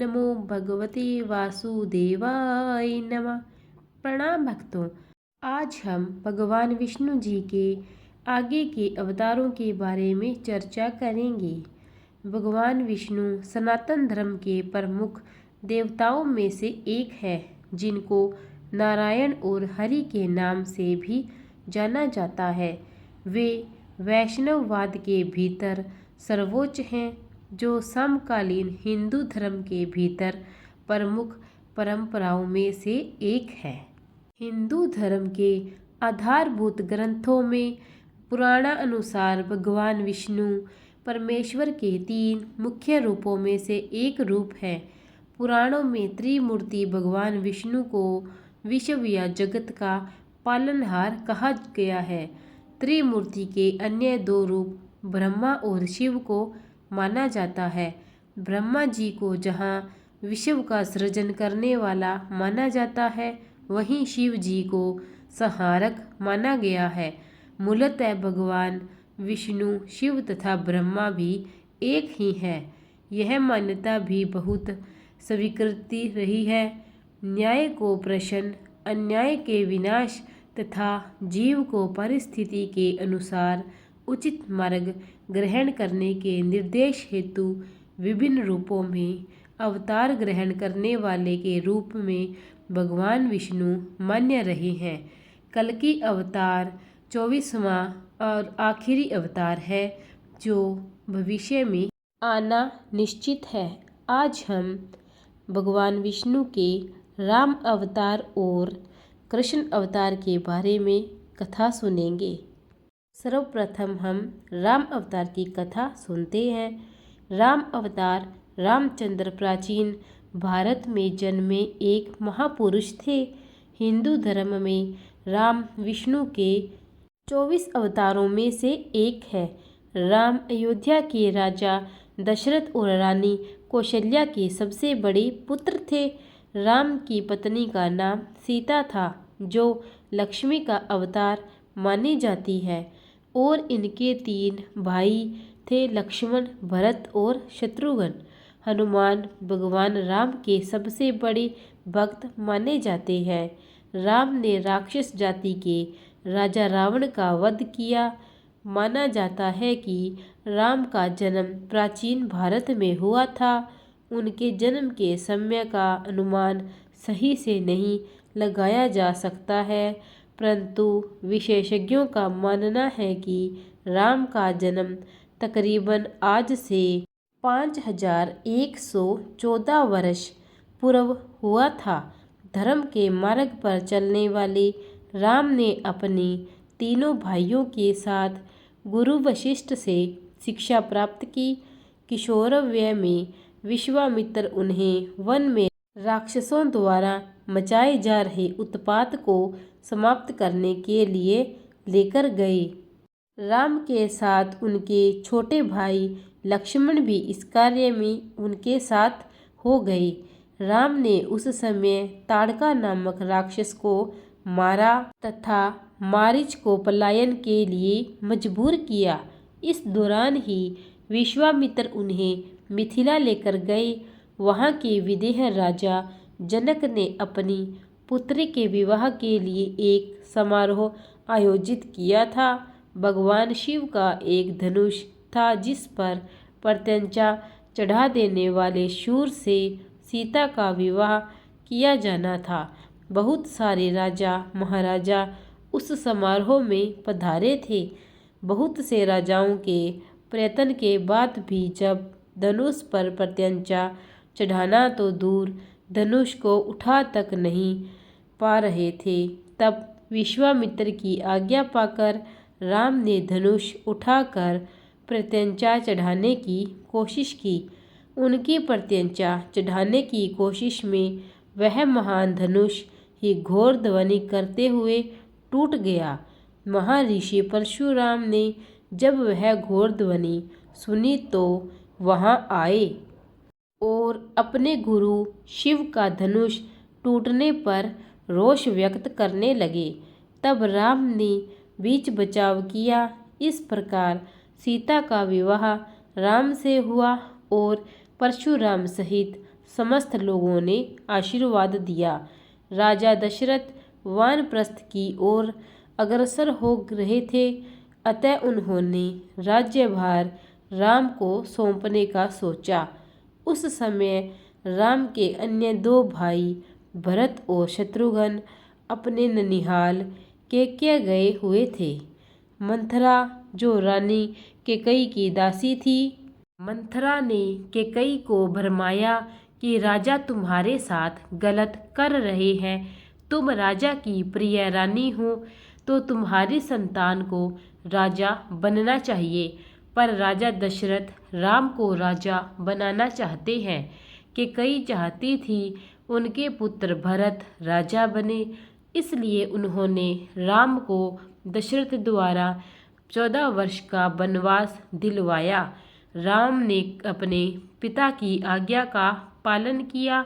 नमो भगवते वासुदेवाय नमः। प्रणाम भक्तों, आज हम भगवान विष्णु जी के आगे के अवतारों के बारे में चर्चा करेंगे। भगवान विष्णु सनातन धर्म के प्रमुख देवताओं में से एक है, जिनको नारायण और हरि के नाम से भी जाना जाता है। वे वैष्णववाद के भीतर सर्वोच्च हैं, जो समकालीन हिंदू धर्म के भीतर प्रमुख परंपराओं में से एक है। हिंदू धर्म के आधारभूत ग्रंथों में पुराणानुसार भगवान विष्णु परमेश्वर के 3 मुख्य रूपों में से एक रूप है। पुराणों में त्रिमूर्ति भगवान विष्णु को विश्व या जगत का पालनहार कहा गया है। त्रिमूर्ति के अन्य 2 रूप ब्रह्मा और शिव को माना जाता है। ब्रह्मा जी को जहाँ विश्व का सृजन करने वाला माना जाता है, वहीं शिव जी को संहारक माना गया है। मूलतः भगवान विष्णु, शिव तथा ब्रह्मा भी एक ही हैं। यह मान्यता भी बहुत स्वीकृति रही है। न्याय को प्रश्न, अन्याय के विनाश तथा जीव को परिस्थिति के अनुसार उचित मार्ग ग्रहण करने के निर्देश हेतु विभिन्न रूपों में अवतार ग्रहण करने वाले के रूप में भगवान विष्णु मान्य रहे हैं। कल्कि अवतार 24वां और आखिरी अवतार है, जो भविष्य में आना निश्चित है। आज हम भगवान विष्णु के राम अवतार और कृष्ण अवतार के बारे में कथा सुनेंगे। सर्वप्रथम हम राम अवतार की कथा सुनते हैं। राम अवतार रामचंद्र प्राचीन भारत में जन्मे एक महापुरुष थे। हिंदू धर्म में राम विष्णु के 24 अवतारों में से एक है। राम अयोध्या के राजा दशरथ और रानी कौशल्या के सबसे बड़े पुत्र थे। राम की पत्नी का नाम सीता था, जो लक्ष्मी का अवतार मानी जाती है, और इनके 3 भाई थे, लक्ष्मण, भरत और शत्रुघ्न। हनुमान भगवान राम के सबसे बड़े भक्त माने जाते हैं। राम ने राक्षस जाति के राजा रावण का वध किया। माना जाता है कि राम का जन्म प्राचीन भारत में हुआ था। उनके जन्म के समय का अनुमान सही से नहीं लगाया जा सकता है, परंतु विशेषज्ञों का मानना है कि राम का जन्म तकरीबन आज से 5114 वर्ष पूर्व हुआ था। धर्म के मार्ग पर चलने वाले राम ने अपने तीनों भाइयों के साथ गुरु वशिष्ठ से शिक्षा प्राप्त की। किशोरवय में विश्वामित्र उन्हें वन में राक्षसों द्वारा मचाए जा रहे उत्पात को समाप्त करने के लिए लेकर गए। राम के साथ उनके छोटे भाई लक्ष्मण भी इस कार्य में उनके साथ हो गए। राम ने उस समय ताड़का नामक राक्षस को मारा तथा मारीच को पलायन के लिए मजबूर किया। इस दौरान ही विश्वामित्र उन्हें मिथिला लेकर गए। वहाँ के विदेह राजा जनक ने अपनी पुत्री के विवाह के लिए एक समारोह आयोजित किया था। भगवान शिव का एक धनुष था, जिस पर प्रत्यंचा चढ़ा देने वाले शूर से सीता का विवाह किया जाना था। बहुत सारे राजा महाराजा उस समारोह में पधारे थे। बहुत से राजाओं के प्रयत्न के बाद भी जब धनुष पर प्रत्यंचा चढ़ाना तो दूर, धनुष को उठा तक नहीं पा रहे थे, तब विश्वामित्र की आज्ञा पाकर राम ने धनुष उठाकर प्रत्यंचा चढ़ाने की कोशिश की। उनकी प्रत्यंचा चढ़ाने की कोशिश में वह महान धनुष ही घोर ध्वनि करते हुए टूट गया। महर्षि परशुराम ने जब वह घोर ध्वनि सुनी तो वहां आए और अपने गुरु शिव का धनुष टूटने पर रोष व्यक्त करने लगे। तब राम ने बीच बचाव किया। इस प्रकार सीता का विवाह राम से हुआ और परशुराम सहित समस्त लोगों ने आशीर्वाद दिया। राजा दशरथ वानप्रस्थ की ओर अग्रसर हो रहे थे, अतः उन्होंने राज्यभार राम को सौंपने का सोचा। उस समय राम के अन्य 2 भाई भरत और शत्रुघ्न अपने ननिहाल कैकेय गए हुए थे। मंथरा, जो रानी कैकेयी की दासी थी, मंथरा ने कैकेयी को भरमाया कि राजा तुम्हारे साथ गलत कर रहे हैं। तुम राजा की प्रिय रानी हो तो तुम्हारी संतान को राजा बनना चाहिए, पर राजा दशरथ राम को राजा बनाना चाहते हैं। कैकेयी चाहती थी उनके पुत्र भरत राजा बने, इसलिए उन्होंने राम को दशरथ द्वारा 14 वर्ष का वनवास दिलवाया। राम ने अपने पिता की आज्ञा का पालन किया।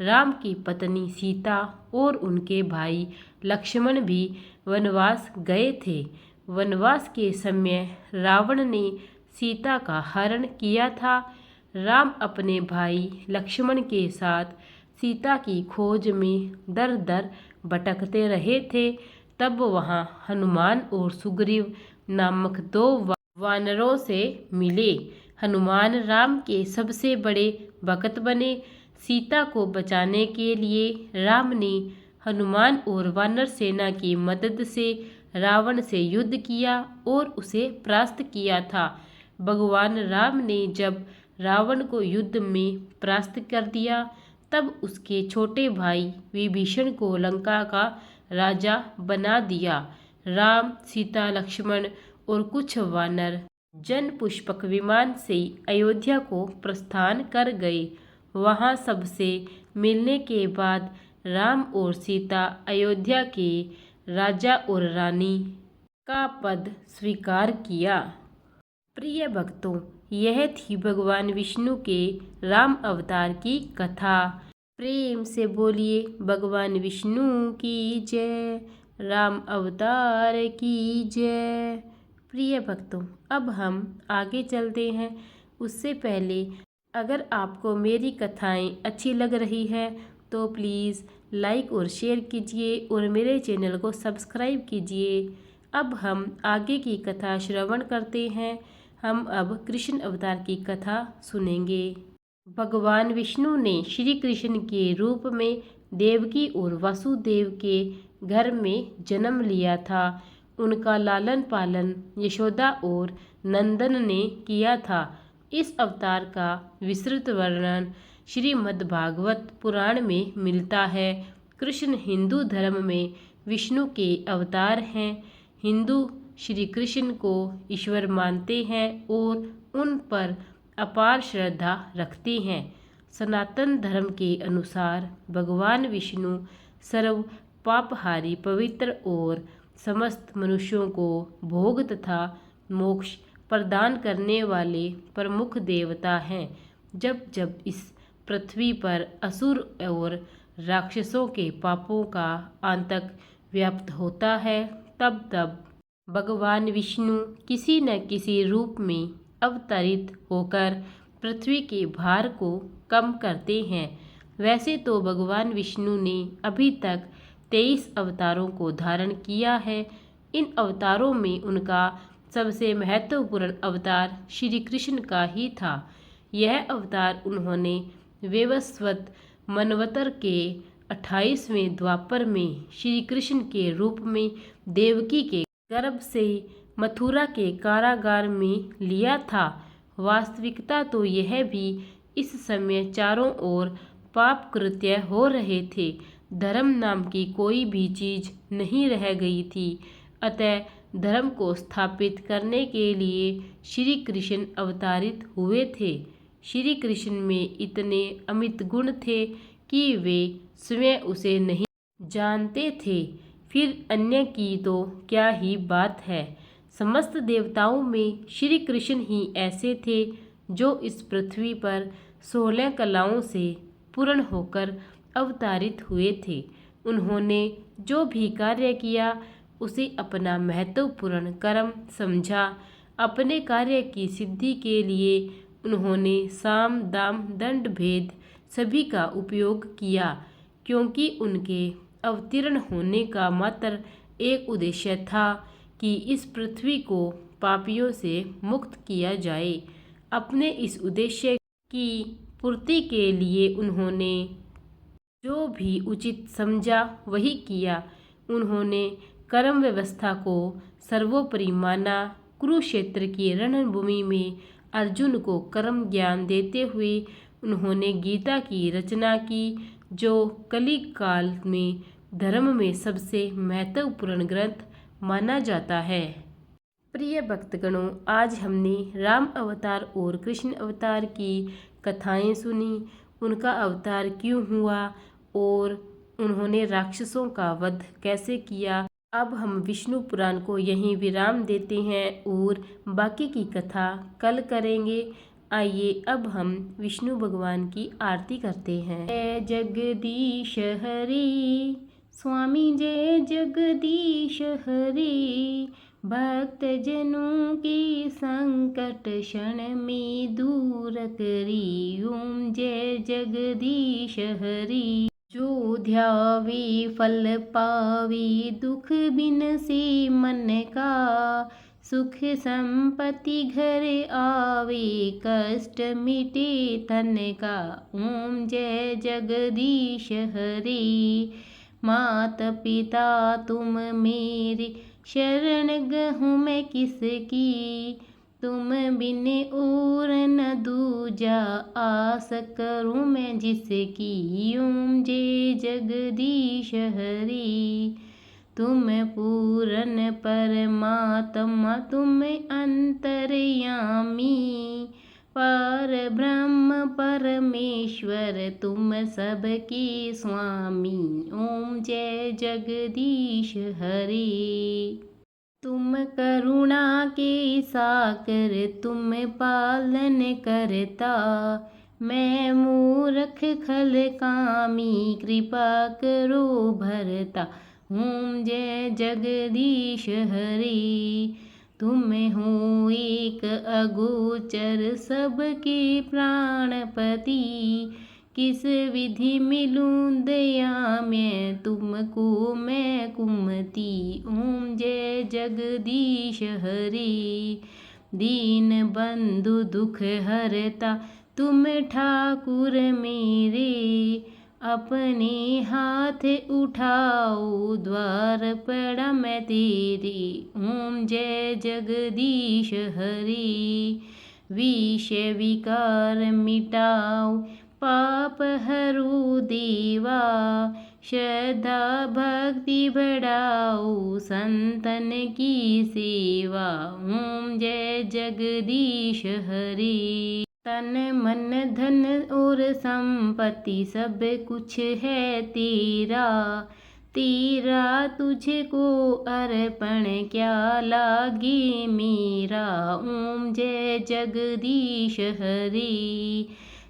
राम की पत्नी सीता और उनके भाई लक्ष्मण भी वनवास गए थे। वनवास के समय रावण ने सीता का हरण किया था। राम अपने भाई लक्ष्मण के साथ सीता की खोज में दर दर भटकते रहे थे। तब वहाँ हनुमान और सुग्रीव नामक 2 वानरों से मिले। हनुमान राम के सबसे बड़े भक्त बने। सीता को बचाने के लिए राम ने हनुमान और वानर सेना की मदद से रावण से युद्ध किया और उसे परास्त किया था। भगवान राम ने जब रावण को युद्ध में परास्त कर दिया, तब उसके छोटे भाई विभीषण को लंका का राजा बना दिया। राम, सीता, लक्ष्मण और कुछ वानर जन पुष्पक विमान से अयोध्या को प्रस्थान कर गए। वहां सबसे मिलने के बाद राम और सीता अयोध्या के राजा और रानी का पद स्वीकार किया। प्रिय भक्तों, यह थी भगवान विष्णु के राम अवतार की कथा। प्रेम से बोलिए भगवान विष्णु की जय, राम अवतार की जय। प्रिय भक्तों, अब हम आगे चलते हैं। उससे पहले अगर आपको मेरी कथाएं अच्छी लग रही है तो प्लीज़ लाइक और शेयर कीजिए और मेरे चैनल को सब्सक्राइब कीजिए। अब हम आगे की कथा श्रवण करते हैं। हम अब कृष्ण अवतार की कथा सुनेंगे। भगवान विष्णु ने श्री कृष्ण के रूप में देवकी और वासुदेव के घर में जन्म लिया था। उनका लालन पालन यशोदा और नंदन ने किया था। इस अवतार का विस्तृत वर्णन श्रीमद्भागवत पुराण में मिलता है। कृष्ण हिंदू धर्म में विष्णु के अवतार हैं। हिंदू श्री कृष्ण को ईश्वर मानते हैं और उन पर अपार श्रद्धा रखते हैं। सनातन धर्म के अनुसार भगवान विष्णु सर्व पापहारी, पवित्र और समस्त मनुष्यों को भोग तथा मोक्ष प्रदान करने वाले प्रमुख देवता हैं। जब जब इस पृथ्वी पर असुर और राक्षसों के पापों का आतंक व्याप्त होता है, तब तब भगवान विष्णु किसी न किसी रूप में अवतरित होकर पृथ्वी के भार को कम करते हैं। वैसे तो भगवान विष्णु ने अभी तक 23 अवतारों को धारण किया है। इन अवतारों में उनका सबसे महत्वपूर्ण अवतार श्री कृष्ण का ही था। यह अवतार उन्होंने वैवस्वत मनवंतर के 28वें द्वापर में श्री कृष्ण के रूप में देवकी के गर्भ से मथुरा के कारागार में लिया था। वास्तविकता तो यह भी इस समय चारों ओर पाप कृत्य हो रहे थे। धर्म नाम की कोई भी चीज नहीं रह गई थी। अतः धर्म को स्थापित करने के लिए श्री कृष्ण अवतारित हुए थे। श्री कृष्ण में इतने अमित गुण थे कि वे स्वयं उसे नहीं जानते थे, फिर अन्य की तो क्या ही बात है। समस्त देवताओं में श्री कृष्ण ही ऐसे थे जो इस पृथ्वी पर 16 कलाओं से पूर्ण होकर अवतारित हुए थे। उन्होंने जो भी कार्य किया उसे अपना महत्वपूर्ण कर्म समझा। अपने कार्य की सिद्धि के लिए उन्होंने साम दाम दंड भेद सभी का उपयोग किया, क्योंकि उनके अवतीर्ण होने का मात्र एक उद्देश्य था कि इस पृथ्वी को पापियों से मुक्त किया जाए। अपने इस उद्देश्य की पूर्ति के लिए उन्होंने जो भी उचित समझा वही किया। उन्होंने कर्म व्यवस्था को सर्वोपरि माना। कुरुक्षेत्र की रणभूमि में अर्जुन को कर्म ज्ञान देते हुए उन्होंने गीता की रचना की, जो कलिग काल में धर्म में सबसे महत्वपूर्ण ग्रंथ माना जाता है। प्रिय भक्तगणों, आज हमने राम अवतार और कृष्ण अवतार की कथाएं सुनी। उनका अवतार क्यों हुआ और उन्होंने राक्षसों का वध कैसे किया। अब हम विष्णु पुराण को यहीं विराम देते हैं और बाकी की कथा कल करेंगे। आइए अब हम विष्णु भगवान की आरती करते हैं। जय जगदीश हरि स्वामी, जय जगदीश हरि। भक्त जनों की संकट क्षण में दूर करी। ओम जय जगदीश हरि। जो ध्यावे फल पावे, दुख बिन से मन का। सुख संपत्ति घर आवे, कष्ट मिटे तन का। ओम जय जगदीश हरि। मात पिता तुम मेरे, शरण गहूँ मैं किसकी। तुम बिन और न दूजा, आस करूँ मैं जिसकी। ओम जय जगदीश हरि। तुम पूर्ण परमात्मा, तुम अंतर्यामी। पर ब्रह्म परमेश्वर, तुम सबके स्वामी। ओम जय जगदीश हरि। तुम करुणा के साकर, तुम पालन करता। मैं मूर्ख खल कामी, कृपा करो भरता। ओम जय जगदीश हरि। तुम हो एक अगोचर, सबके प्राणपति। किस विधि मिलूं दया में, तुमको मैं कुमति। ओम जय जगदीश हरि। दीन बंधु दुख हरता, तुम ठाकुर मेरे। अपने हाथ उठाओ, द्वार पड़ा मैं तेरे। ओम जय जगदीश हरि। विष विकार मिटाओ, पाप हरो देवा। श्रद्धा भक्ति बढ़ाओ, संतन की सेवा। ओम जय जगदीश हरि। तन मन धन और संपत्ति सब कुछ है तेरा। तेरा तुझको अर्पण क्या लागे मेरा। ओम जय जगदीश हरि।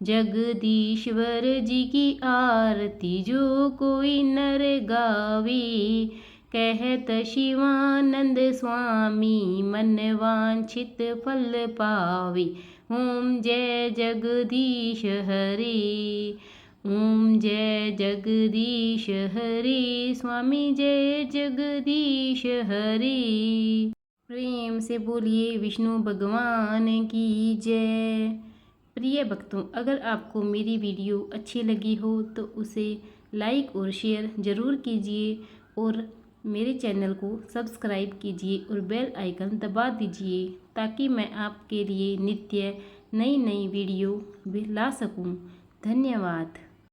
जगदीश्वर जी की आरती जो कोई नर गावे। कहत शिवानंद स्वामी, मन वांछित फल पावे। ओम जय जगदीश हरि। ओम जय जगदीश हरि। स्वामी जय जगदीश हरि। प्रेम से बोलिए विष्णु भगवान की जय। प्रिय भक्तों, अगर आपको मेरी वीडियो अच्छी लगी हो तो उसे लाइक और शेयर ज़रूर कीजिए और मेरे चैनल को सब्सक्राइब कीजिए और बेल आइकन दबा दीजिए, ताकि मैं आपके लिए नित्य नई नई वीडियो भी ला सकूं। धन्यवाद।